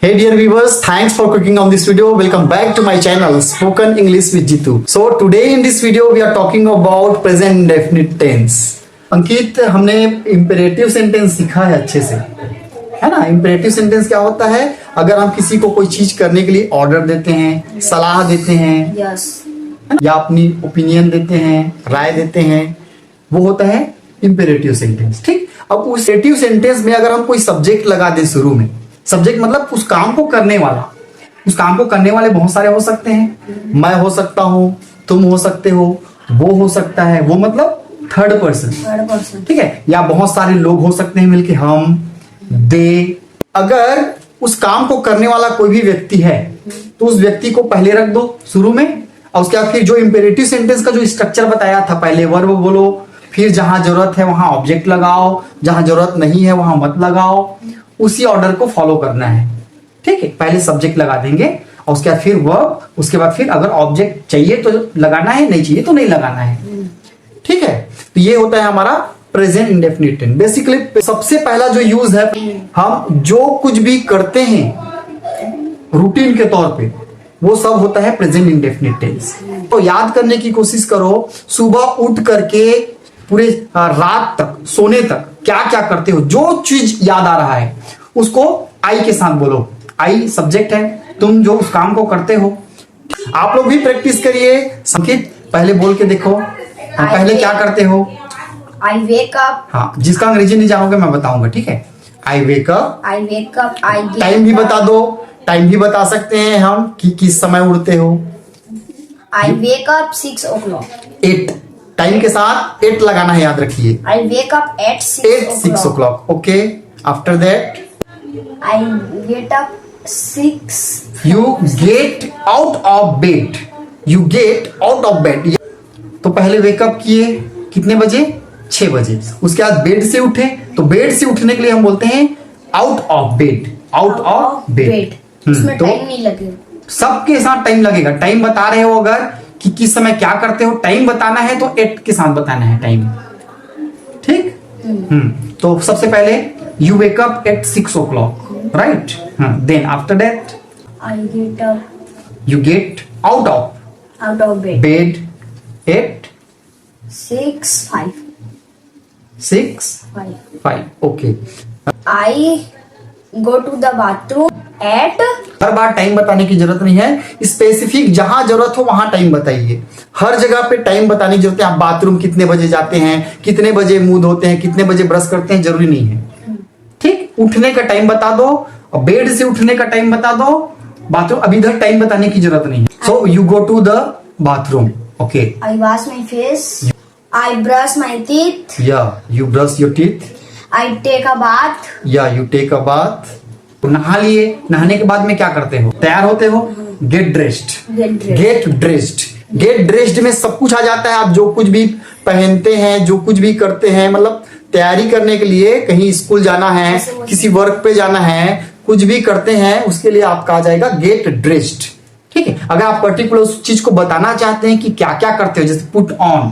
Hey dear viewers, thanks for clicking on this video. Welcome back to my channel Spoken English with Jitu. So today in this video we are talking about present indefinite tense. अंकित, हमने imperative sentence सीखा है अच्छे से, है ना। Imperative sentence क्या होता है? अगर हम किसी को कोई चीज करने के लिए ऑर्डर देते हैं, सलाह देते हैं, या अपनी ओपिनियन देते हैं, राय देते हैं, वो होता है इम्पेरेटिव सेंटेंस। ठीक। अब उस इम्पेरेटिव सेंटेंस में अगर हम कोई सब्जेक्ट लगा दें शुरू में, सब्जेक्ट मतलब उस काम को करने वाला, उस काम को करने वाले बहुत सारे हो सकते हैं। मैं हो सकता हूं, तुम हो सकते हो, वो हो सकता है, वो मतलब थर्ड पर्सन, ठीक है। या बहुत सारे लोग हो सकते हैं मिलके, हम, दे। अगर उस काम को करने वाला कोई भी व्यक्ति है तो उस व्यक्ति को पहले रख दो शुरू में, और उसके बाद फिर जो इम्पेरेटिव सेंटेंस का जो स्ट्रक्चर बताया था, पहले वर्ब बोलो, फिर जहां जरूरत है वहां ऑब्जेक्ट लगाओ, जहां जरूरत नहीं है वहां मत लगाओ। उसी ऑर्डर को फॉलो करना है, ठीक है। पहले सब्जेक्ट लगा देंगे और उसके बाद फिर वर्ब, उसके बाद फिर अगर ऑब्जेक्ट चाहिए तो लगाना है, नहीं चाहिए तो नहीं लगाना है, ठीक है। तो ये होता है हमारा प्रेजेंट इंडेफिनिट टेंस। बेसिकली सबसे पहला जो यूज है, हम जो कुछ भी करते हैं रूटीन के तौर पे, वो सब होता है प्रेजेंट इंडेफिनिट टेंस। तो याद करने की कोशिश करो, सुबह उठ करके पूरे रात तक, सोने तक क्या क्या करते हो, जो चीज याद आ रहा है उसको आई के साथ बोलो। आई सब्जेक्ट है, तुम जो उस काम को करते हो। आप लोग भी प्रैक्टिस करिए। संकेत पहले बोल के देखो, पहले क्या करते हो? I wake up. हाँ, जिसका अंग्रेजी नहीं जानोगे मैं बताऊंगा, ठीक है। I wake up, I wake up. I get time भी up. बता दो, टाइम भी बता सकते हैं हम कि किस समय उठते हो। I wake up 6 o'clock. 8, time के साथ 8 लगाना है, याद रखिए। I wake up at 6 o'clock, okay. After that I get up 6. You get out of bed, you get out of bed. तो पहले वेकअप किए कितने बजे? 6 बजे। उसके बाद बेड से उठे, तो बेड से उठने के लिए हम बोलते हैं out of bed, out of bed. उसमें तो टाइम नहीं लगेगा, सबके साथ टाइम लगेगा। टाइम बता रहे हो अगर कि किस समय क्या करते हो, टाइम बताना है तो 8 के साथ बताना है टाइम, ठीक। तो सबसे पहले you wake up at 6 o'clock, right. Then after that I get up you get out of bed. Bed at 6:05. 6:05, okay. I go to the bathroom at. हर बार टाइम बताने की जरूरत नहीं है, स्पेसिफिक जहां जरूरत हो वहां टाइम बताइए। हर जगह पे टाइम बताने की जरूरत है। आप बाथरूम कितने बजे जाते हैं, कितने बजे मुंह धोते हैं, कितने बजे ब्रश करते हैं, जरूरी नहीं है, ठीक। उठने का टाइम बता दो, और बेड से उठने का टाइम बता दो। बाथरूम अभी इधर टाइम बताने की जरूरत नहीं है। So you go to the bathroom, okay. I wash my face. I brush my teeth. या you brush your teeth, I take a bath. या यू टेक अ बाथ। नहा लिए, नहाने के बाद में क्या करते हो? तैयार होते हो, get dressed. Get dressed. Get dressed, get dressed में सब कुछ आ जाता है। आप जो कुछ भी पहनते हैं, जो कुछ भी करते हैं, मतलब तैयारी करने के लिए, कहीं स्कूल जाना है, किसी वर्क पे जाना है, कुछ भी करते हैं, उसके लिए आपका आ जाएगा गेट ड्रेस्ड, ठीक है। अगर आप पर्टिकुलर उस चीज को बताना चाहते हैं कि क्या क्या करते हो, जैसे पुट ऑन,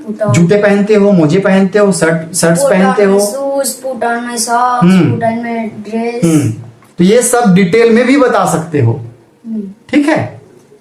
जूते पहनते हो, मोजे पहनते हो, शर्ट्स पहनते हो, shoes, put on my socks, put on my dress. तो ये सब डिटेल में भी बता सकते हो, ठीक है।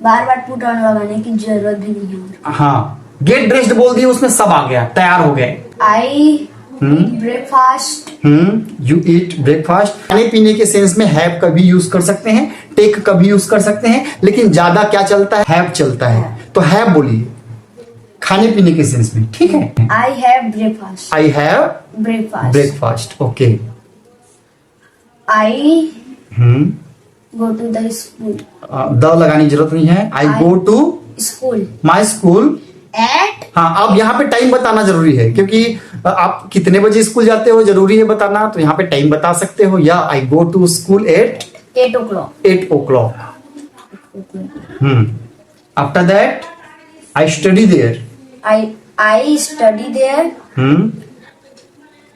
बार बार पुट ऑन लगाने की जरूरत भी नहीं है। हाँ, गेट ड्रेस्ड बोल दिए, उसमें सब आ गया, तैयार हो गए। आई ब्रेकफास्ट। You eat breakfast. खाने पीने के सेंस में हैव का भी यूज कर सकते हैं, टेक का भी यूज कर सकते हैं, लेकिन ज्यादा क्या चलता है? हैव चलता है। तो हैव बोलिए खाने पीने के सेंस में, ठीक है। I have breakfast. I have breakfast. Breakfast, okay. I go to the school. The लगाने की जरूरत नहीं है। I go to school. My school at. हाँ, अब यहाँ पे टाइम बताना जरूरी है, क्योंकि आप कितने बजे स्कूल जाते हो जरूरी है बताना, तो यहाँ पे टाइम बता सकते हो। या I go to school at 8 o'clock. 8 o'clock. After that I study there. I study there.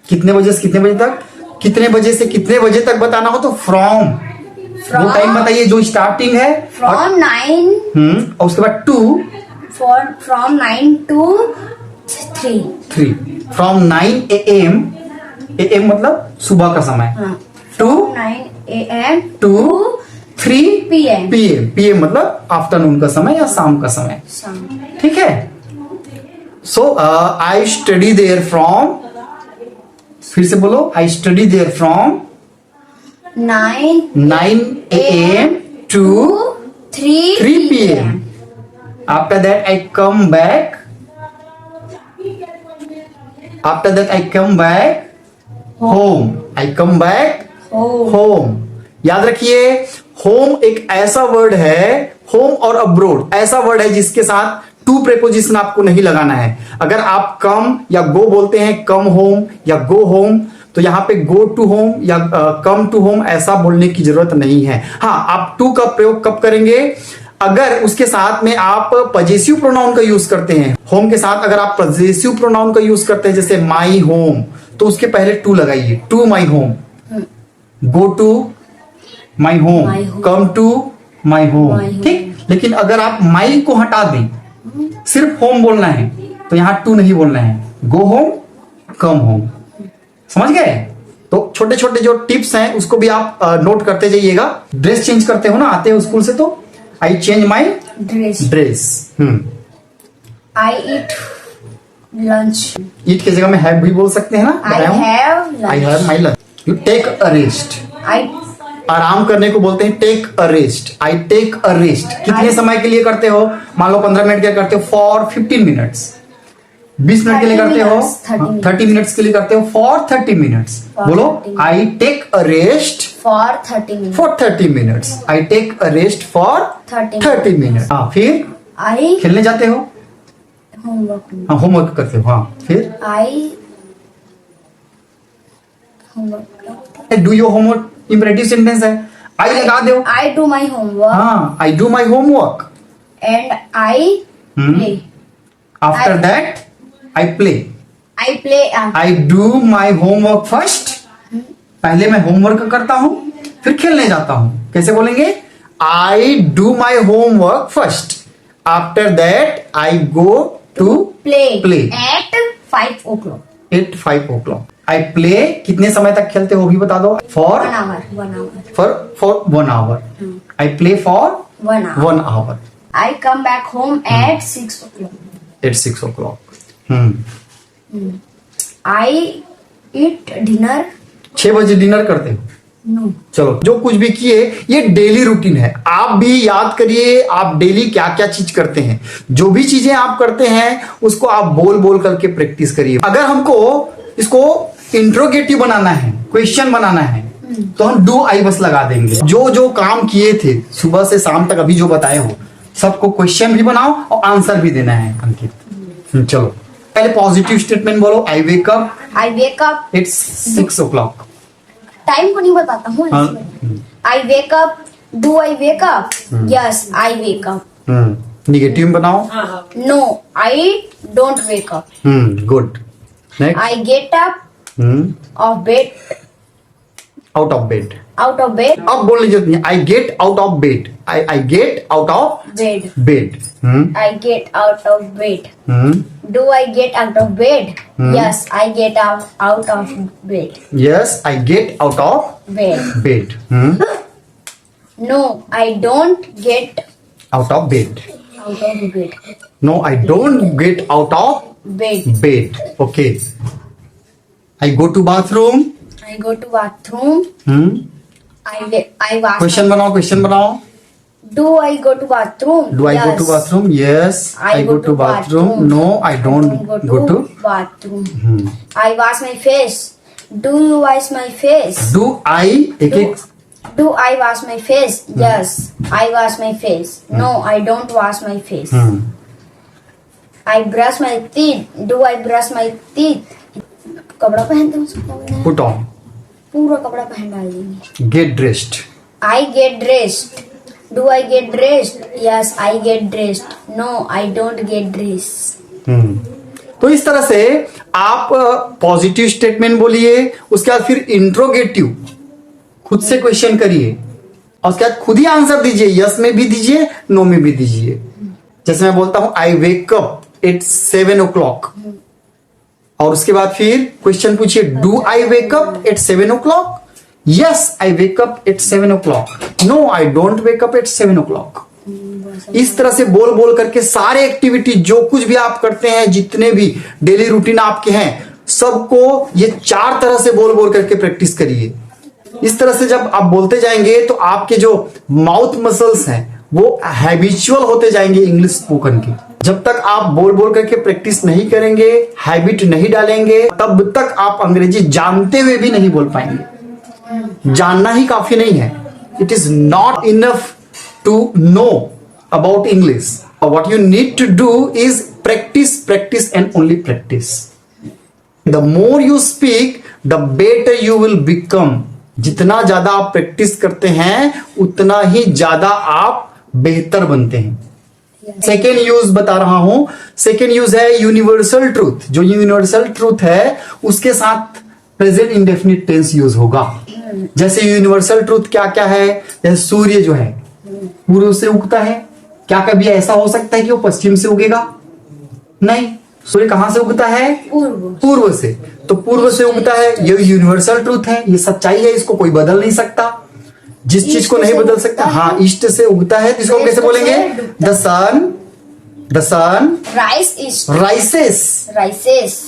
कितने बजे से कितने बजे तक? कितने बजे से कितने बजे तक बताना हो तो फ्रॉम, वो टाइम बताइए जो स्टार्टिंग है। From 9. और उसके बाद to, From 9 to 3. From 9 AM मतलब सुबह का समय, to 9 a.m. to to 3 PM PM मतलब आफ्टरनून का समय या शाम का समय, ठीक है। So I study there from, फिर से बोलो, I study there from 9 AM to 3 PM. After that I come back. After that I come back home. I come back home. याद रखिए, होम एक ऐसा वर्ड है, होम और अब्रोड ऐसा वर्ड है जिसके साथ टू प्रेपोजिशन आपको नहीं लगाना है। अगर आप कम या गो बोलते हैं, कम होम या गो होम, तो यहां पे गो टू होम या कम टू होम ऐसा बोलने की जरूरत नहीं है। हाँ, आप टू का प्रयोग कब करेंगे? अगर उसके साथ में आप पजेसिव प्रोनाउन का यूज करते हैं। होम के साथ अगर आप पजेसिव प्रोनाउन का यूज करते हैं, जैसे माई होम, तो उसके पहले टू लगाइए, to my home, go to my home, come to my home, ठीक। लेकिन अगर आप माई को हटा दें, सिर्फ होम बोलना है, तो यहां टू नहीं बोलना है, गो होम, कम होम। समझ गए? तो छोटे छोटे जो टिप्स हैं उसको भी आप नोट करते जाइएगा। ड्रेस चेंज करते हो ना, आते हो स्कूल से, तो I change my dress. I eat lunch. Eat की जगह में हैव भी बोल सकते हैं ना। I have my lunch. You take a rest. आराम करने को बोलते हैं take a rest. I take a rest. कितने समय के लिए करते हो? मान लो 15 मिनट के लिए करते हो, फॉर 15 मिनट्स। 20 मिनट के लिए करते हो, 30 मिनट्स के लिए करते हो, फॉर 30 मिनट्स। बोलो, I take a rest for 30 minutes. For 30 minutes. I take a rest for 30 minutes. हाँ, फिर आई खेलने जाते हो, होमवर्क। हाँ होमवर्क करते हो। हाँ, फिर I homework. Do your homework imperative sentence है, आई लगा दो। I do my homework. हाँ, I do my homework and I play. After that I play. I play. I do my homework first. पहले मैं होमवर्क करता हूं, फिर खेलने जाता हूं। कैसे बोलेंगे? I do my homework first, after that I go to play at 5 o'clock। At 5 o'clock। I play. कितने समय तक खेलते हो भी बता दो। For 1 hour। For 1 hour। I play for 1 hour। I come back home at 6 o'clock। At 6 o'clock। I eat dinner. 6 बजे dinner करते हो? नो। चलो, जो कुछ भी किए ये डेली रूटीन है। आप भी याद करिए, आप डेली क्या क्या चीज करते हैं। जो भी चीजें आप करते हैं उसको आप बोल बोल करके प्रैक्टिस करिए। अगर हमको इसको इंट्रोगेटिव बनाना है, क्वेश्चन बनाना है, तो हम डू आई बस लगा देंगे। जो जो काम किए थे सुबह से शाम तक अभी जो बताए हो, सबको क्वेश्चन भी बनाओ और आंसर भी देना है अंकित। चलो, पहले पॉजिटिव स्टेटमेंट बोलो। I wake up. I wake up. It's 6 o'clock। Time को नहीं बताता हूँ। I wake up. Do I wake up? Yes, I wake up. Negative बनाओ। No, I don't wake up. Good. Next, I get up of bed. Out of bed. Out of bed. अब बोलने की जरूरत नहीं। I get out of bed. I get out of bed. Bed. I get out of bed. Do I get out of bed? Yes, I get out of bed. Yes, I get out of bed. Bed. No, I don't get out of bed. Out of bed. No, I don't get out of bed. Bed. Okay. I go to bathroom. I go to bathroom. I wash. Question बनाओ, question बनाओ। Do I go to bathroom? Do I go to bathroom? Yes, I go to bathroom. No, I don't go to bathroom. I wash my face. Do you wash my face? Do I? एक Do I wash my face? Yes, I wash my face. No, I don't wash my face. I brush my teeth. Do I brush my teeth? कपड़ा पहनते हैं उसको put on. पूरा कपड़ा पहन डाल देंगे। Get dressed. I get dressed. Do I get dressed? Yes, I get dressed. No, I don't get dressed. तो इस तरह से आप पॉजिटिव स्टेटमेंट बोलिए, उसके बाद फिर इंट्रोगेटिव खुद से क्वेश्चन करिए और उसके बाद खुद ही आंसर दीजिए। यस में भी दीजिए, नो में भी दीजिए। जैसे मैं बोलता हूं आई वेक अप एट 7 o'clock, और उसके बाद फिर क्वेश्चन पूछिए, do I wake up at 7 o'clock? Yes, I wake up at 7 o'clock। No I don't wake up at 7 o'clock। इस तरह से बोल बोल करके सारे एक्टिविटी जो कुछ भी आप करते हैं, जितने भी डेली रूटीन आपके हैं, सबको ये 4 तरह से बोल बोल करके प्रैक्टिस करिए। इस तरह से जब आप बोलते जाएंगे तो आपके जो माउथ मसल्स हैं वो हैबिचुअल होते जाएंगे इंग्लिश स्पोकन के। जब तक आप बोल बोल करके प्रैक्टिस नहीं करेंगे, हैबिट नहीं डालेंगे, तब तक आप अंग्रेजी जानते हुए भी नहीं बोल पाएंगे। जानना ही काफी नहीं है। It is not enough to know about English. What you need to do is practice, practice and only practice. The more you speak, the better you will become. जितना ज्यादा आप प्रैक्टिस करते हैं उतना ही ज्यादा आप बेहतर बनते हैं। सेकेंड यूज बता रहा हूं। सेकेंड यूज है यूनिवर्सल ट्रूथ। जो यूनिवर्सल ट्रूथ है उसके साथ प्रेजेंट इंडेफिनिट टेंस यूज होगा। जैसे यूनिवर्सल ट्रूथ क्या क्या है, जैसे सूर्य जो है पूर्व से उगता है। क्या कभी ऐसा हो सकता है कि वो पश्चिम से उगेगा? नहीं। सूर्य कहां से उगता है? पूर्व से। तो पूर्व से उगता है, ये यूनिवर्सल ट्रूथ है, ये सच्चाई है, इसको कोई बदल नहीं सकता। जिस चीज को नहीं बदल सकता, हाँ, ईस्ट से उगता है, तो इसको कैसे बोलेंगे? The sun rises.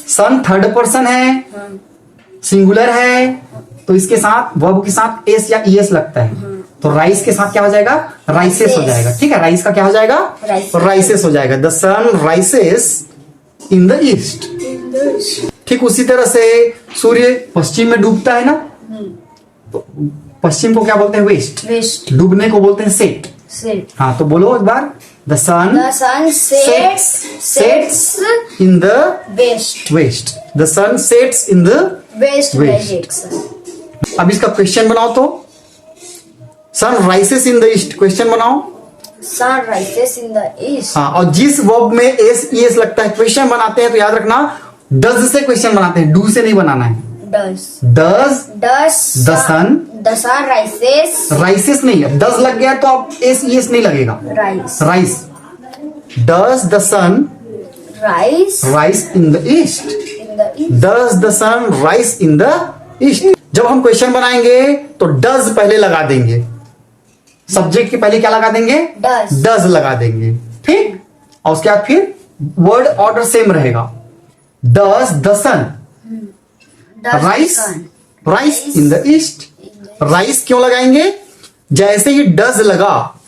Sun third person है, सिंगुलर है, तो इसके साथ वर्ब के साथ एस या ईएस लगता है। तो राइस के साथ क्या हो जाएगा? राइसेस हो जाएगा। ठीक है, राइस का क्या हो जाएगा? राइसेस हो जाएगा। The sun rises in the east. ठीक उसी तरह से सूर्य पश्चिम में डूबता है ना, तो पश्चिम को क्या बोलते हैं? वेस्ट। डूबने को बोलते हैं सेट। हाँ, तो बोलो एक बार। The sun sets in the west. The sun sets in the west. अब इसका क्वेश्चन बनाओ। तो sun rises in the east, question बनाओ। Sun rises in the east. हाँ, और जिस वर्ब में एस ईएस लगता है, क्वेश्चन बनाते हैं तो याद रखना डज से क्वेश्चन बनाते हैं, डू से नहीं बनाना है। डज द सन राइसेस नहीं है, डज लग गया तो अब एस ईएस नहीं लगेगा। Rise. Does the sun rise in the east. Does the sun rise in the east. जब हम क्वेश्चन बनाएंगे तो डज पहले लगा देंगे, सब्जेक्ट के पहले क्या लगा देंगे? डज लगा देंगे। ठीक, और उसके बाद फिर वर्ड ऑर्डर सेम रहेगा। Does the sun rise in the east. Rise क्यों लगाएंगे? जैसे ही डज लगा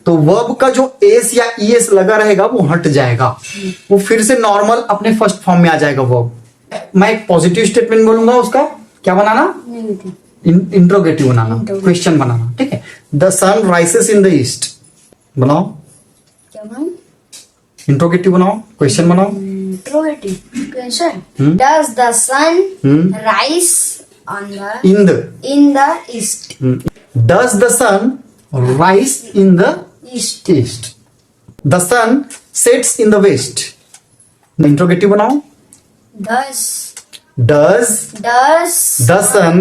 तो वर्ब का जो एस या ईएस लगा रहेगा वो हट जाएगा, वो फिर से नॉर्मल अपने फर्स्ट फॉर्म में आ जाएगा वर्ब। मैं एक पॉजिटिव स्टेटमेंट बोलूंगा, उसका क्या बनाना? इंट्रोगेटिव बनाना, क्वेश्चन बनाना। ठीक है, the sun rises in the east बनाओ। क्या बनाओ? इंट्रोगेटिव बनाओ, क्वेश्चन बनाओ। Interrogative question. Does the sun rise in the east? Does the sun rise in the east? The sun sets in the west. Interrogative बनाओ। Does the sun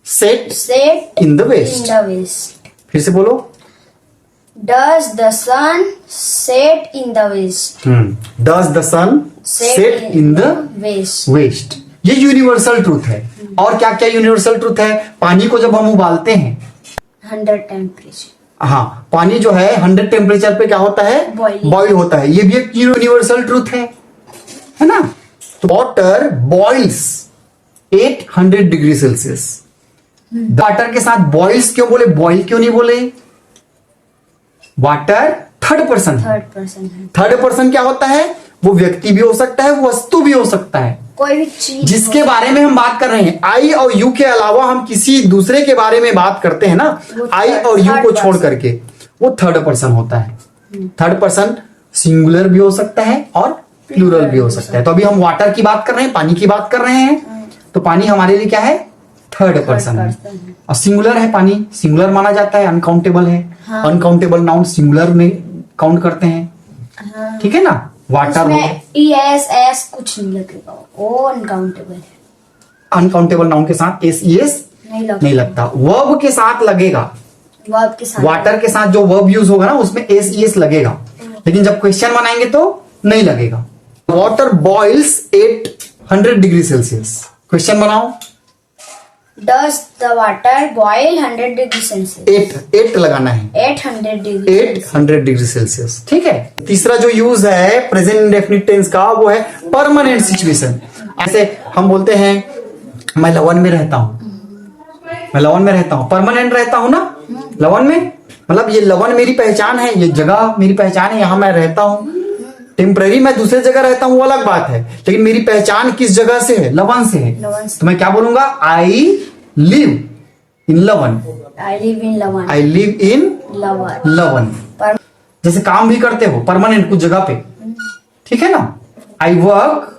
set in the west? फिर से बोलो। Does the sun set in the west? Does the sun set in the west? ये universal truth है। और क्या क्या universal truth है? पानी को जब हम उबालते हैं 100 टेम्परेचर, हाँ, पानी जो है 100 टेम्परेचर पे क्या होता है? बॉइल होता है। ये भी एक यूनिवर्सल ट्रूथ है ना? तो water boils 800 degree Celsius. Water के साथ बॉइल्स क्यों बोले? बॉइल क्यों नहीं बोले? वाटर थर्ड पर्सन है। थर्ड पर्सन क्या होता है? वो व्यक्ति भी हो सकता है, वो वस्तु भी हो सकता है, कोई भी चीज जिसके बारे में हम बात कर रहे हैं। आई और यू के अलावा हम किसी दूसरे के बारे में बात करते हैं ना, आई और यू को छोड़ करके, वो थर्ड पर्सन होता है। थर्ड पर्सन सिंगुलर भी हो सकता है और प्लूरल भी हो सकता है। तो अभी हम वाटर की बात कर रहे हैं, पानी की बात कर रहे हैं, तो पानी हमारे लिए क्या है? थर्ड पर्सन है। और सिंगुलर है पानी, सिंगुलर माना जाता है, अनकाउंटेबल है। अनकाउंटेबल नाउन सिंगुलर में काउंट करते हैं। ठीक है ना? वाटर एस एस कुछ नहीं लगेगा, वो अनकाउंटेबल है। अनकाउंटेबल नाउन के साथ एस ईएस नहीं लगता। वर्ब के साथ लगेगा। वर्ब के साथ, वाटर के साथ जो वर्ब यूज होगा ना उसमें एस ईएस लगेगा, लेकिन जब क्वेश्चन बनाएंगे तो नहीं लगेगा। Water boils 800 degree Celsius. Question बनाओ। Does the water boil 100 degree Celsius? 8 लगाना है, 800 डिग्री 800 डिग्री सेल्सियस। ठीक है। तीसरा जो यूज है प्रेजेंट इंडेफिनिट टेंस का वो है परमानेंट सिचुएशन। ऐसे हम बोलते हैं मैं लवन में रहता हूं, मैं लवन में रहता हूं, परमानेंट रहता हूं ना लवन में, मतलब ये लवन मेरी पहचान है, ये जगह मेरी पहचान है, यहां मैं रहता हूं। टेम्पररी मैं दूसरे जगह रहता हूं वो अलग बात है, लेकिन मेरी पहचान किस जगह से है? लवन से है। लवन से। तो मैं क्या बोलूंगा? आई लिव इन लवन, I live in लवन, आई लिव इन लवन। लवन। पर जैसे काम भी करते हो परमानेंट कुछ जगह पे, ठीक है ना। I work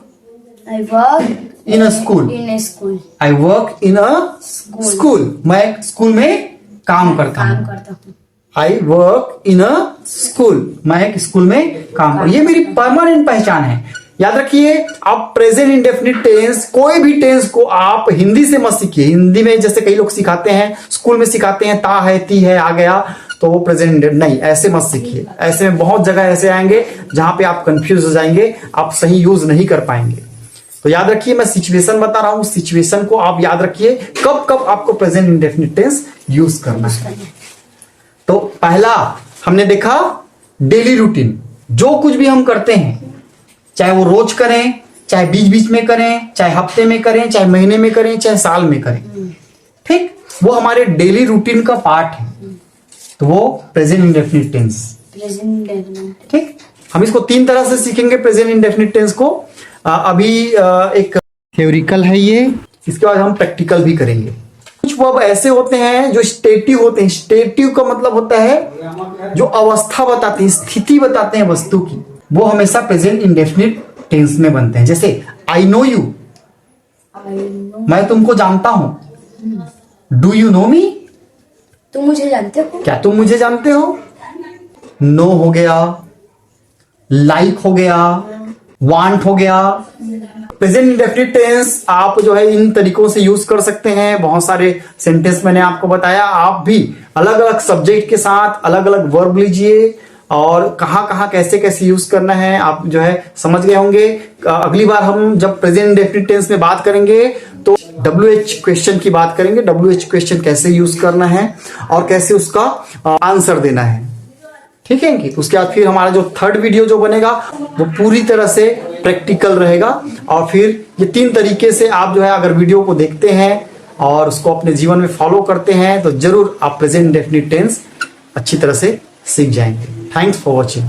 I work in a school, in a school, I work in a school, मैं स्कूल में काम करता काम हूं। करता हूँ। I work in a school, मैं एक स्कूल में काम कर, ये मेरी परमानेंट पहचान है। याद रखिए, आप प्रेजेंट इंडेफिनिट टेंस कोई भी टेंस को आप हिंदी से मत सीखिए। हिंदी में जैसे कई लोग सिखाते हैं, स्कूल में सिखाते हैं ता है ती है आ गया तो वो प्रेजेंट नहीं, ऐसे मत सीखिए। ऐसे में बहुत जगह ऐसे आएंगे जहां पे आप कंफ्यूज हो जाएंगे, आप सही यूज नहीं कर पाएंगे। तो याद रखिए, मैं सिचुएशन बता रहा हूं, सिचुएशन को आप याद रखिए कब कब आपको प्रेजेंट इंडेफिनिट टेंस यूज करना है। तो पहला हमने देखा डेली रूटीन, जो कुछ भी हम करते हैं, चाहे वो रोज करें, चाहे बीच बीच में करें, चाहे हफ्ते में करें, चाहे महीने में करें, चाहे साल में करें, ठीक, वो हमारे डेली रूटीन का पार्ट है। तो वो present indefinite tense, Present indefinite। ठीक। हम इसको 3 तरह से सीखेंगे प्रेजेंट इंडेफिनिट टेंस को। अभी एक थ्योरिकल है ये, इसके बाद हम प्रैक्टिकल भी करेंगे। कुछ वर्ब ऐसे होते हैं जो स्टेटिव होते हैं। स्टेटिव का मतलब होता है जो अवस्था बताते हैं, स्थिति बताते हैं वस्तु की, वो हमेशा प्रेजेंट इंडेफिनिट टेंस में बनते हैं। जैसे I know you, I know। मैं तुमको जानता हूं। डू यू नो मी, तुम मुझे जानते हो? क्या तुम मुझे जानते हो। नो हो गया, लाइक हो गया, वांट हो गया। प्रेजेंट इंडेफिनिट टेंस आप जो है इन तरीकों से यूज कर सकते हैं। बहुत सारे सेंटेंस मैंने आपको बताया, आप भी अलग अलग सब्जेक्ट के साथ अलग अलग वर्ब लीजिए और कहां कहां कैसे कैसे यूज करना है आप जो है समझ गए होंगे। अगली बार हम जब प्रेजेंट इंडेफिनिट टेंस में बात करेंगे तो WH क्वेश्चन की बात करेंगे। WH क्वेश्चन कैसे यूज करना है और कैसे उसका आंसर देना है, ठीक है कि उसके बाद फिर हमारा जो थर्ड वीडियो जो बनेगा वो पूरी तरह से प्रैक्टिकल रहेगा। और फिर ये 3 तरीके से आप जो है अगर वीडियो को देखते हैं और उसको अपने जीवन में फॉलो करते हैं तो जरूर आप प्रेजेंट इंडेफिनिट टेंस अच्छी तरह से सीख जाएंगे। Thanks for watching.